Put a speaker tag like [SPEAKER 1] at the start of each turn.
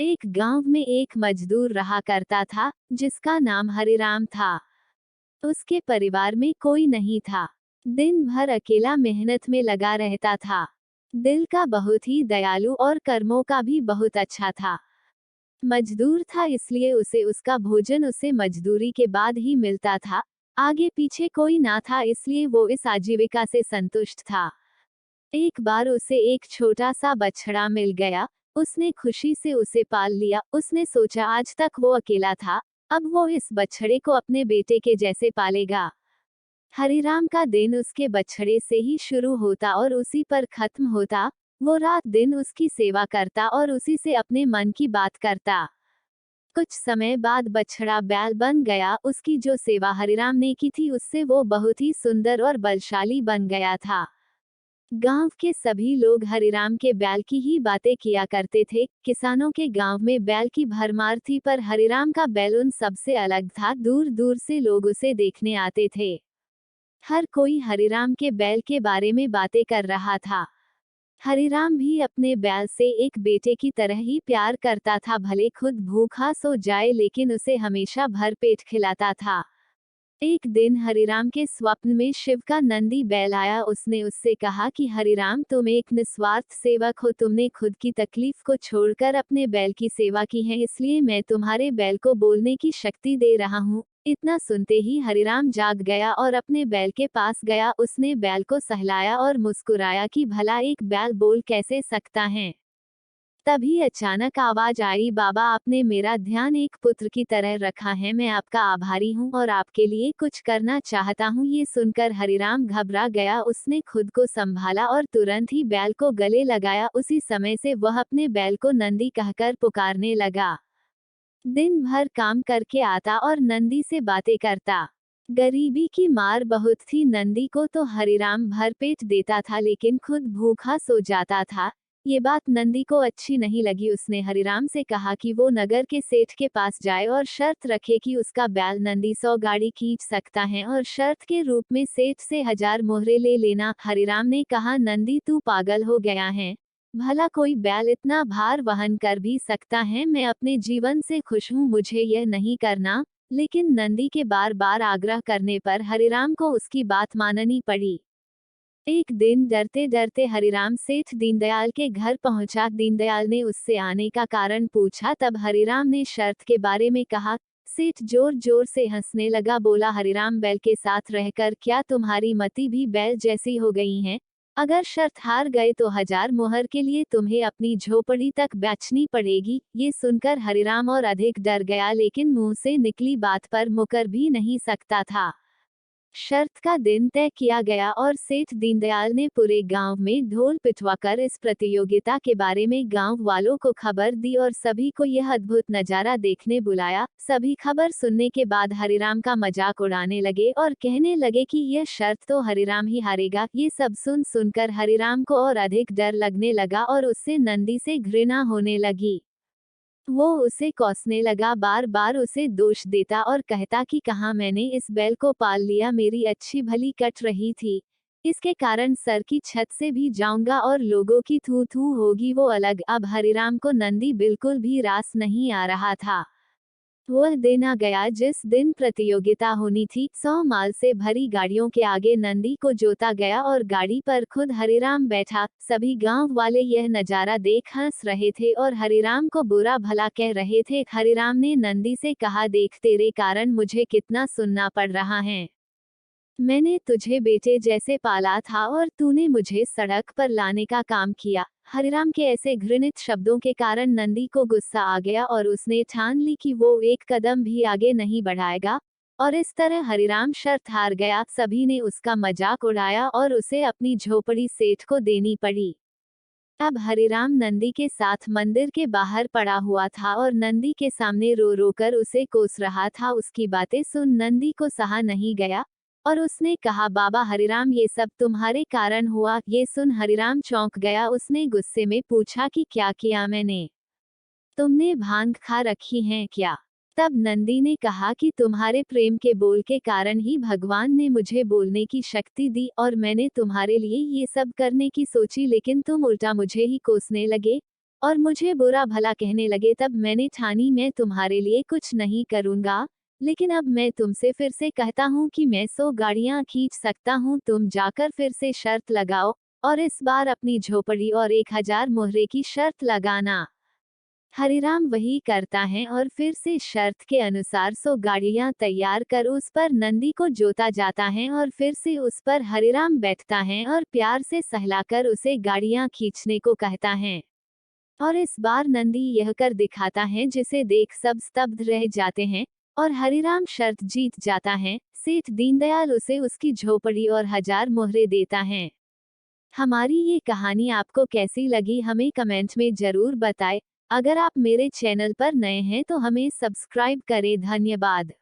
[SPEAKER 1] एक गांव में एक मजदूर रहा करता था जिसका नाम हरिराम था। उसके परिवार में कोई नहीं था। दिन भर अकेला मेहनत में लगा रहता था। दिल का बहुत ही दयालु और कर्मों का भी बहुत अच्छा था। मजदूर था इसलिए उसे उसका भोजन उसे मजदूरी के बाद ही मिलता था। आगे पीछे कोई ना था इसलिए वो इस आजीविका से संतुष्ट था। एक बार उसे एक छोटा सा बछड़ा मिल गया। उसने खुशी से उसे पाल लिया। उसने सोचा आज तक वो अकेला था, अब वो इस बछड़े को अपने बेटे के जैसे पालेगा। हरिराम का दिन उसके बछड़े से ही शुरू होता और उसी पर खत्म होता। वो रात दिन उसकी सेवा करता और उसी से अपने मन की बात करता। कुछ समय बाद बछड़ा बैल बन गया। उसकी जो सेवा हरिराम ने की थी उससे वो बहुत ही सुंदर और बलशाली बन गया था। गांव के सभी लोग हरिराम के बैल की ही बातें किया करते थे। किसानों के गांव में बैल की भरमार थी पर हरिराम का बैल उन सबसे अलग था। दूर दूर से लोग उसे देखने आते थे। हर कोई हरिराम के बैल के बारे में बातें कर रहा था। हरिराम भी अपने बैल से एक बेटे की तरह ही प्यार करता था। भले खुद भूखा सो जाए लेकिन उसे हमेशा भरपेट खिलाता था। एक दिन हरिराम के स्वप्न में शिव का नंदी बैल आया। उसने उससे कहा कि हरिराम, तुम एक निस्वार्थ सेवक हो। तुमने खुद की तकलीफ को छोड़कर अपने बैल की सेवा की है, इसलिए मैं तुम्हारे बैल को बोलने की शक्ति दे रहा हूँ। इतना सुनते ही हरिराम जाग गया और अपने बैल के पास गया। उसने बैल को सहलाया और मुस्कुराया कि भला एक बैल बोल कैसे सकता है। तभी अचानक आवाज आई, बाबा आपने मेरा ध्यान एक पुत्र की तरह रखा है। मैं आपका आभारी हूँ और आपके लिए कुछ करना चाहता हूँ। ये सुनकर हरिराम घबरा गया। उसने खुद को संभाला और तुरंत ही बैल को गले लगाया। उसी समय से वह अपने बैल को नंदी कहकर पुकारने लगा। दिन भर काम करके आता और नंदी से बातें करता। गरीबी की मार बहुत थी नंदी को, तो हरिराम भरपेट देता था लेकिन खुद भूखा सो जाता था। ये बात नंदी को अच्छी नहीं लगी। उसने हरिराम से कहा कि वो नगर के सेठ के पास जाए और शर्त रखे कि उसका बैल नंदी 100 गाड़ी खींच सकता है और शर्त के रूप में सेठ से 1000 मोहरे ले लेना। हरिराम ने कहा, नंदी तू पागल हो गया है। भला कोई बैल इतना भार वहन कर भी सकता है। मैं अपने जीवन से खुश हूँ, मुझे यह नहीं करना। लेकिन नंदी के बार बार आग्रह करने पर हरिराम को उसकी बात माननी पड़ी। एक दिन डरते डरते हरिराम सेठ दीनदयाल के घर पहुंचा। दीनदयाल ने उससे आने का कारण पूछा। तब हरिराम ने शर्त के बारे में कहा। सेठ जोर जोर से हंसने लगा। बोला, हरिराम, बैल के साथ रहकर क्या तुम्हारी मति भी बैल जैसी हो गई है? अगर शर्त हार गए तो 1000 मोहर के लिए तुम्हें अपनी झोपड़ी तक बेचनी पड़ेगी। ये सुनकर हरिराम और अधिक डर गया लेकिन मुंह से निकली बात पर मुकर भी नहीं सकता था। शर्त का दिन तय किया गया और सेठ दीनदयाल ने पूरे गांव में ढोल पिटवाकर इस प्रतियोगिता के बारे में गांव वालों को खबर दी और सभी को यह अद्भुत नजारा देखने बुलाया। सभी खबर सुनने के बाद हरिराम का मजाक उड़ाने लगे और कहने लगे कि यह शर्त तो हरिराम ही हारेगा। ये सब सुन सुनकर हरिराम को और अधिक डर लगने लगा और उससे नंदी से घृणा होने लगी। वो उसे कोसने लगा, बार बार उसे दोष देता और कहता कि कहाँ मैंने इस बैल को पाल लिया, मेरी अच्छी भली कट रही थी। इसके कारण सर की छत से भी जाऊंगा और लोगों की थू थू होगी वो अलग। अब हरिराम को नंदी बिल्कुल भी रास नहीं आ रहा था। वह दिन आ गया जिस दिन प्रतियोगिता होनी थी। 100 माल से भरी गाड़ियों के आगे नंदी को जोता गया और गाड़ी पर खुद हरिराम बैठा। सभी गांव वाले यह नजारा देख हंस रहे थे और हरिराम को बुरा भला कह रहे थे। हरिराम ने नंदी से कहा, देख तेरे कारण मुझे कितना सुनना पड़ रहा है। मैंने तुझे बेटे जैसे पाला था और तूने मुझे सड़क पर लाने का काम किया। हरिराम के ऐसे घृणित शब्दों के कारण नंदी को गुस्सा आ गया और उसने ठान ली कि वो एक कदम भी आगे नहीं बढ़ाएगा। और इस तरह हरिराम शर्त हार गया। सभी ने उसका मजाक उड़ाया और उसे अपनी झोपड़ी सेठ को देनी पड़ी। अब हरिराम नंदी के साथ मंदिर के बाहर पड़ा हुआ था और नंदी के सामने रो रो कर उसे कोस रहा था। उसकी बातें सुन नंदी को सहा नहीं गया और उसने कहा, बाबा हरिराम, ये सब तुम्हारे कारण हुआ। ये सुन हरिराम चौंक गया। उसने गुस्से में पूछा कि क्या किया मैंने? तुमने भांग खा रखी है क्या? तब नंदी ने कहा कि तुम्हारे प्रेम के बोल के कारण ही भगवान ने मुझे बोलने की शक्ति दी और मैंने तुम्हारे लिए ये सब करने की सोची लेकिन तुम उल्टा मुझे ही कोसने लगे। और मुझे बुरा भला कहने लगे, तब मैंने ठानी मैं तुम्हारे लिए कुछ नहीं करूंगा, लेकिन अब मैं तुमसे फिर से कहता हूँ कि मैं 100 गाड़ियां खींच सकता हूँ, तुम जाकर फिर से शर्त लगाओ, और इस बार अपनी झोपड़ी और 1000 मोहरे की शर्त लगाना। हरिराम वही करता है और फिर से शर्त के अनुसार 100 गाड़ियां तैयार कर उस पर नंदी को जोता जाता है और फिर से उस पर हरिराम बैठता है और प्यार से सहलाकर उसे गाड़ियां खींचने को कहता है। और इस बार नंदी यह कर दिखाता है जिसे देख सब स्तब्ध रह जाते हैं, और हरिराम शर्त जीत जाता है। सेठ दीनदयाल उसे उसकी झोपड़ी और 1000 मोहरे देता है। हमारी ये कहानी आपको कैसी लगी हमें कमेंट में जरूर बताएं। अगर आप मेरे चैनल पर नए हैं तो हमें सब्सक्राइब करें। धन्यवाद।